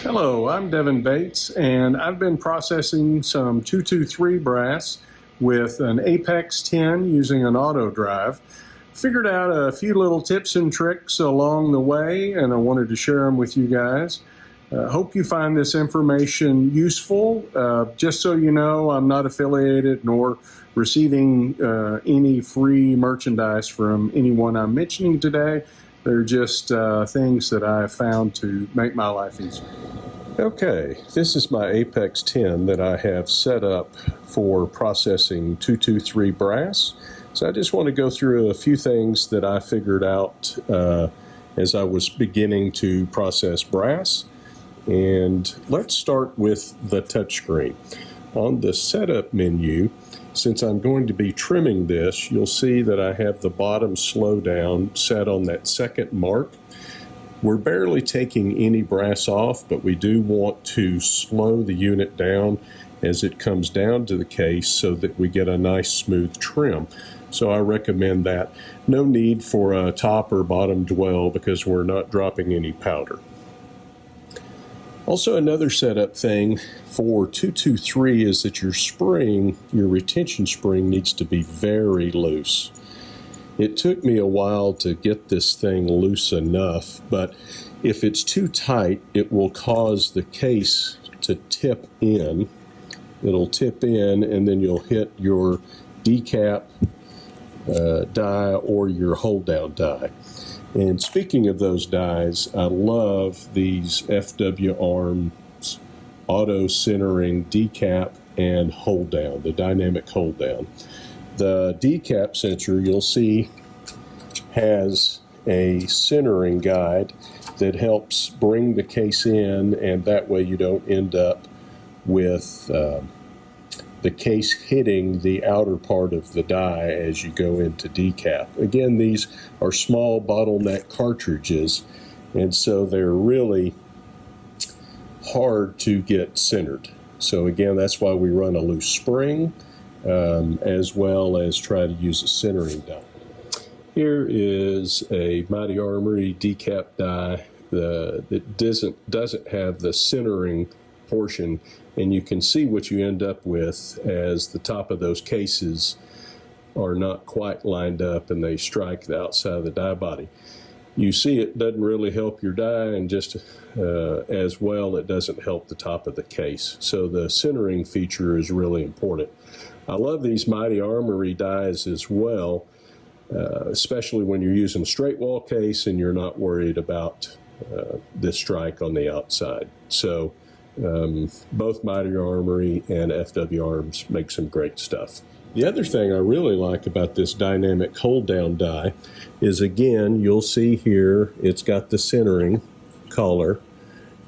Hello, I'm Devin Bates, and I've been processing some 223 brass with an Apex 10 using an auto drive. Figured out a few little tips and tricks along the way, and I wanted to share them with you guys. Hope you find this information useful. Just so you know, I'm not affiliated nor receiving any free merchandise from anyone I'm mentioning today. They're just things that I found to make my life easier. Okay, this is my Apex 10 that I have set up for processing 223 brass. So I just want to go through a few things that I figured out as I was beginning to process brass. And let's start with the touchscreen. On the setup menu, since I'm going to be trimming this, you'll see that I have the bottom slowdown set on that second mark. We're barely taking any brass off, but we do want to slow the unit down as it comes down to the case so that we get a nice smooth trim. So I recommend that. No need for a top or bottom dwell because we're not dropping any powder. Also, another setup thing for 223 is that your spring, your retention spring, needs to be very loose. It took me a while to get this thing loose enough, but if it's too tight, it will cause the case to tip in. It'll tip in, and then you'll hit your Decap die or your Holddown die. And speaking of those dies, I love these FW Arms auto centering decap and hold down, the dynamic hold down. The decap sensor, you'll see, has a centering guide that helps bring the case in, and that way you don't end up with the case hitting the outer part of the die as you go into decap. Again, these are small bottleneck cartridges, and so they're really hard to get centered. So again, that's why we run a loose spring, as well as try to use a centering die. Here is a Mighty Armory Decap die that doesn't have the centering portion, and you can see what you end up with as the top of those cases are not quite lined up and they strike the outside of the die body. You see it doesn't really help your die, and just as well it doesn't help the top of the case. So the centering feature is really important. I love these Mighty Armory dies as well, especially when you're using a straight wall case and you're not worried about the strike on the outside. So both Mighty Armory and FW Arms make some great stuff. The other thing I really like about this dynamic hold down die is, again, you'll see here it's got the centering collar,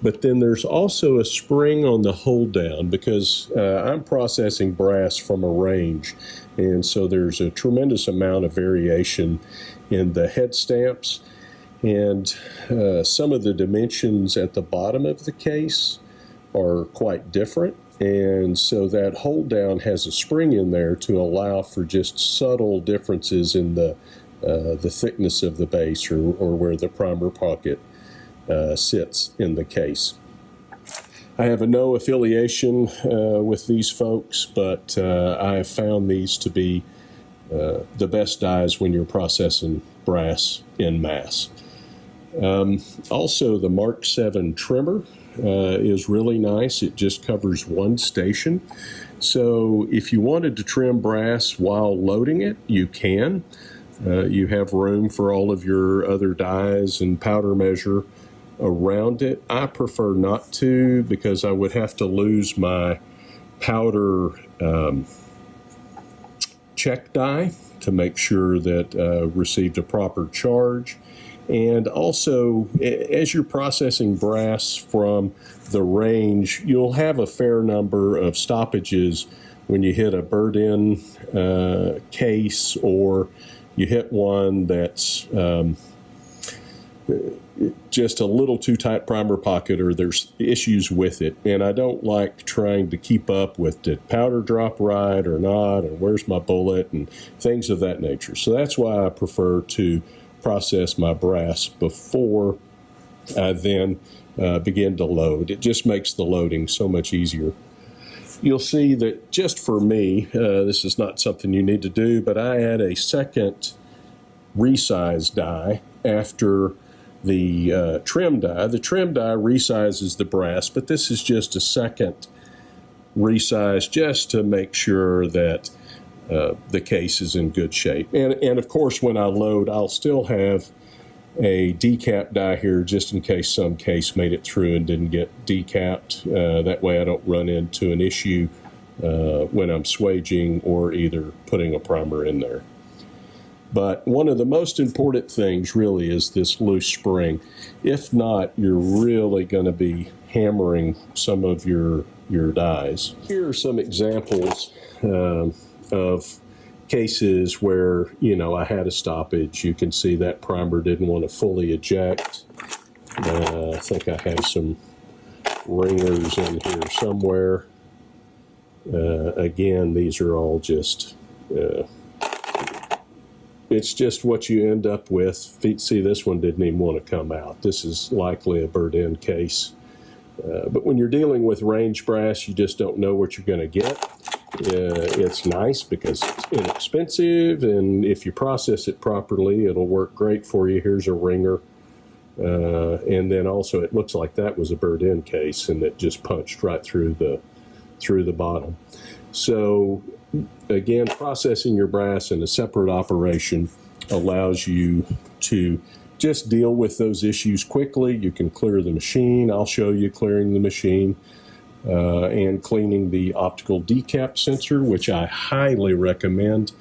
but then there's also a spring on the hold down because I'm processing brass from a range, and so there's a tremendous amount of variation in the head stamps, and some of the dimensions at the bottom of the case are quite different, and so that hold down has a spring in there to allow for just subtle differences in the thickness of the base or where the primer pocket sits in the case. I have no affiliation with these folks, but I have found these to be the best dies when you're processing brass en masse. Also, the Mark VII trimmer is really nice. It just covers one station. So if you wanted to trim brass while loading it, you can. You have room for all of your other dies and powder measure around it. I prefer not to because I would have to lose my powder check die to make sure that received a proper charge. And also, as you're processing brass from the range, you'll have a fair number of stoppages when you hit a burred-in case, or you hit one that's just a little too tight primer pocket, or there's issues with it. And I don't like trying to keep up with, did powder drop right or not, or where's my bullet, and things of that nature. So that's why I prefer to process my brass before I then begin to load. It just makes the loading so much easier. You'll see that just for me, this is not something you need to do, but I add a second resize die after the trim die. The trim die resizes the brass, but this is just a second resize just to make sure that the case is in good shape. And of course, when I load, I'll still have a decap die here just in case some case made it through and didn't get decapped. That way I don't run into an issue when I'm swaging or either putting a primer in there. But one of the most important things really is this loose spring. If not, you're really going to be hammering some of your dies. Here are some examples of cases where, I had a stoppage. You can see that primer didn't want to fully eject. I think I have some ringers in here somewhere. Again, these are all just, it's just what you end up with. See, this one didn't even want to come out. This is likely a burred-in case. But when you're dealing with range brass, you just don't know what you're going to get. It's nice because it's inexpensive, and if you process it properly, it'll work great for you. Here's a ringer. And then also it looks like that was a burred-in case, and it just punched right through the bottom. So again, processing your brass in a separate operation allows you to just deal with those issues quickly. You can clear the machine. I'll show you clearing the machine and cleaning the optical decap sensor, which I highly recommend,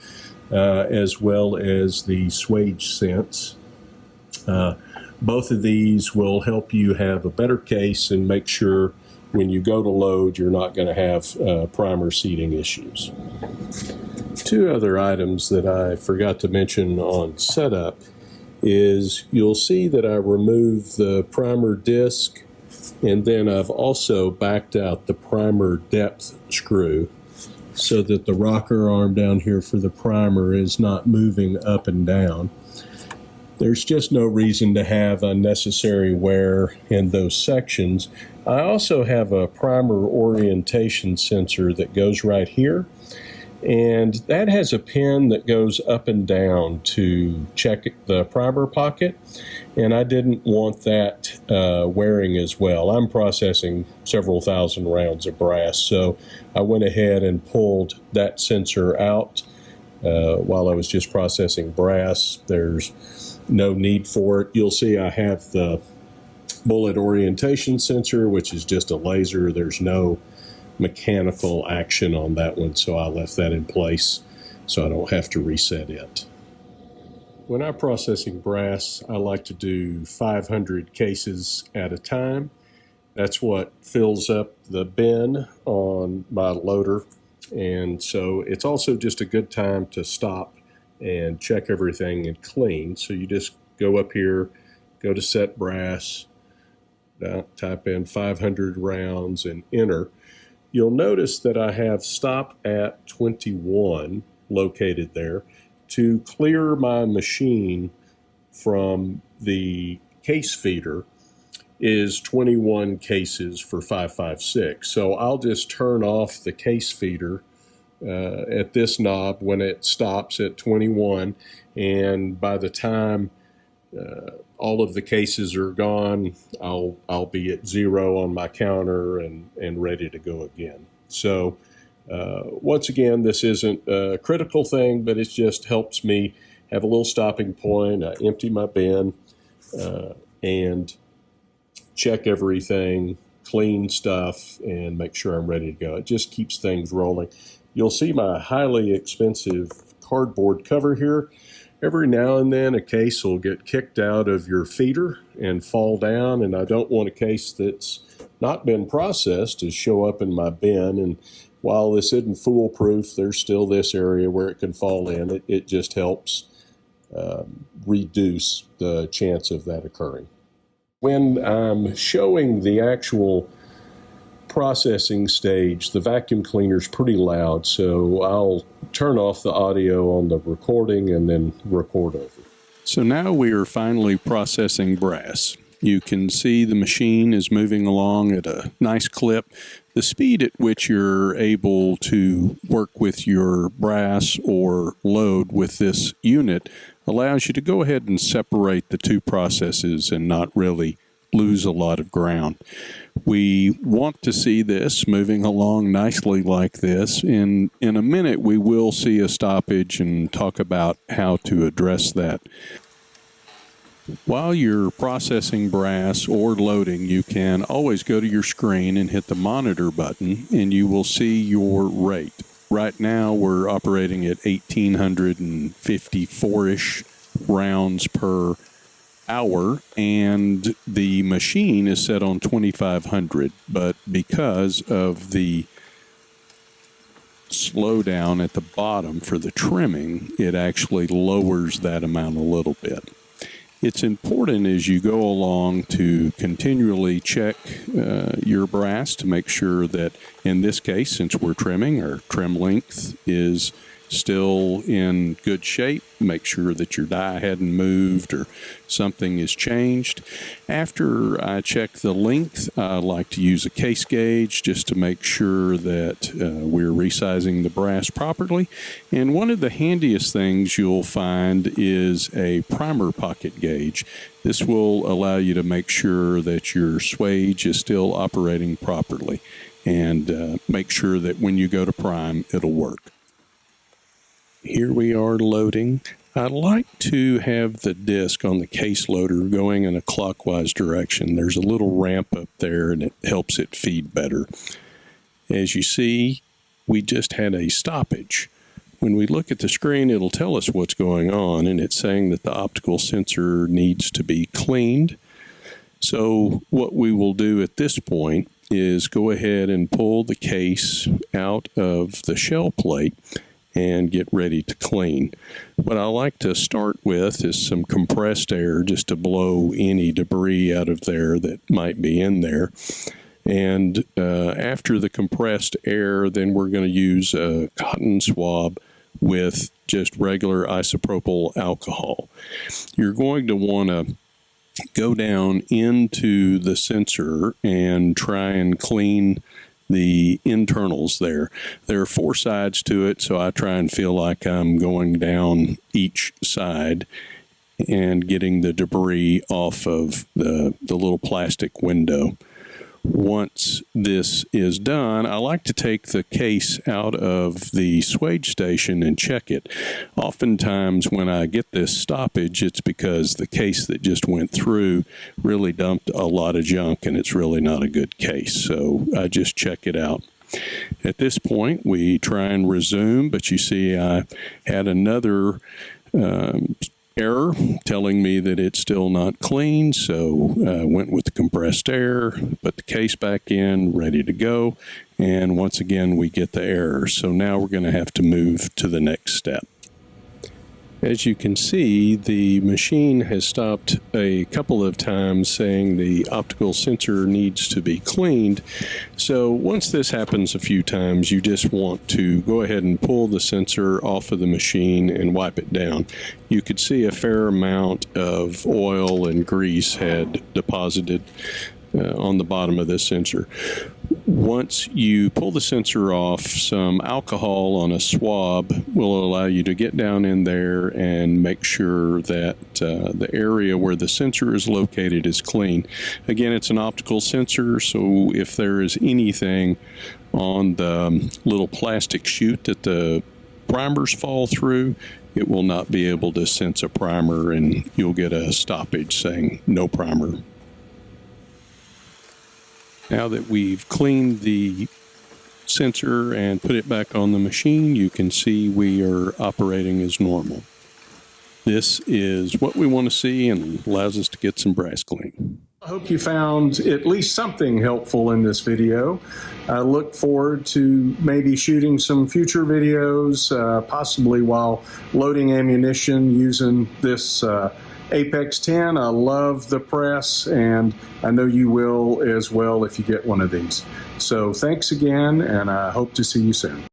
as well as the swage sense. Both of these will help you have a better case and make sure when you go to load, you're not going to have primer seating issues. Two other items that I forgot to mention on setup is you'll see that I removed the primer disc, and then I've also backed out the primer depth screw so that the rocker arm down here for the primer is not moving up and down. There's just no reason to have unnecessary wear in those sections. I also have a primer orientation sensor that goes right here, and that has a pin that goes up and down to check the primer pocket, and I didn't want that wearing as well. I'm processing several thousand rounds of brass, so I went ahead and pulled that sensor out while I was just processing brass. There's no need for it. You'll see I have the bullet orientation sensor, which is just a laser. There's no mechanical action on that one, so I left that in place so I don't have to reset it. When I'm processing brass, I like to do 500 cases at a time. That's what fills up the bin on my loader, and so it's also just a good time to stop and check everything and clean. So you just go up here, go to set brass, type in 500 rounds and enter. You'll notice that I have stop at 21 located there. To clear my machine from the case feeder is 21 cases for 556. So I'll just turn off the case feeder at this knob when it stops at 21, and by the time all of the cases are gone, I'll be at 0 on my counter and ready to go again. So once again, this isn't a critical thing, but it just helps me have a little stopping point. I empty my bin and check everything, clean stuff, and make sure I'm ready to go. It just keeps things rolling. You'll see my highly expensive cardboard cover here. Every now and then a case will get kicked out of your feeder and fall down, and I don't want a case that's not been processed to show up in my bin. And while this isn't foolproof, there's still this area where it can fall in. It just helps reduce the chance of that occurring. When I'm showing the actual processing stage, the vacuum cleaner is pretty loud, so I'll turn off the audio on the recording and then record over. So now we are finally processing brass. You can see the machine is moving along at a nice clip. The speed at which you're able to work with your brass or load with this unit allows you to go ahead and separate the two processes and not really lose a lot of ground. We want to see this moving along nicely like this. In a minute, we will see a stoppage and talk about how to address that. While you're processing brass or loading, you can always go to your screen and hit the monitor button, and you will see your rate. Right now, we're operating at 1,854-ish rounds per hour, and the machine is set on 2,500, but because of the slowdown at the bottom for the trimming, it actually lowers that amount a little bit. It's important as you go along to continually check your brass to make sure that, in this case, since we're trimming, our trim length is still in good shape. Make sure that your die hadn't moved or something is changed. After I check the length, I like to use a case gauge just to make sure that we're resizing the brass properly. And one of the handiest things you'll find is a primer pocket gauge. This will allow you to make sure that your swage is still operating properly and make sure that when you go to prime, it'll work. Here we are loading. I like to have the disc on the case loader going in a clockwise direction. There's a little ramp up there and it helps it feed better. As you see, we just had a stoppage. When we look at the screen, it'll tell us what's going on, and it's saying that the optical sensor needs to be cleaned. So what we will do at this point is go ahead and pull the case out of the shell plate and get ready to clean. What I like to start with is some compressed air just to blow any debris out of there that might be in there. And after the compressed air, then we're going to use a cotton swab with just regular isopropyl alcohol. You're going to want to go down into the sensor and try and clean the internals there. There are 4 sides to it, so I try and feel like I'm going down each side and getting the debris off of the little plastic window. Once this is done, I like to take the case out of the swage station and check it. Oftentimes when I get this stoppage, it's because the case that just went through really dumped a lot of junk and it's really not a good case. So I just check it out. At this point, we try and resume, but you see I had another error telling me that it's still not clean, so I went with the compressed air, put the case back in, ready to go, and once again we get the error. So now we're going to have to move to the next step. As you can see, the machine has stopped a couple of times saying the optical sensor needs to be cleaned. So once this happens a few times, you just want to go ahead and pull the sensor off of the machine and wipe it down. You could see a fair amount of oil and grease had deposited on the bottom of this sensor. Once you pull the sensor off, some alcohol on a swab will allow you to get down in there and make sure that the area where the sensor is located is clean. Again, it's an optical sensor, so if there is anything on the little plastic chute that the primers fall through, it will not be able to sense a primer and you'll get a stoppage saying no primer. Now that we've cleaned the sensor and put it back on the machine, you can see we are operating as normal. This is what we want to see and allows us to get some brass clean. I hope you found at least something helpful in this video. I look forward to maybe shooting some future videos, possibly while loading ammunition using this Apex 10. I love the press, and I know you will as well if you get one of these. So thanks again, and I hope to see you soon.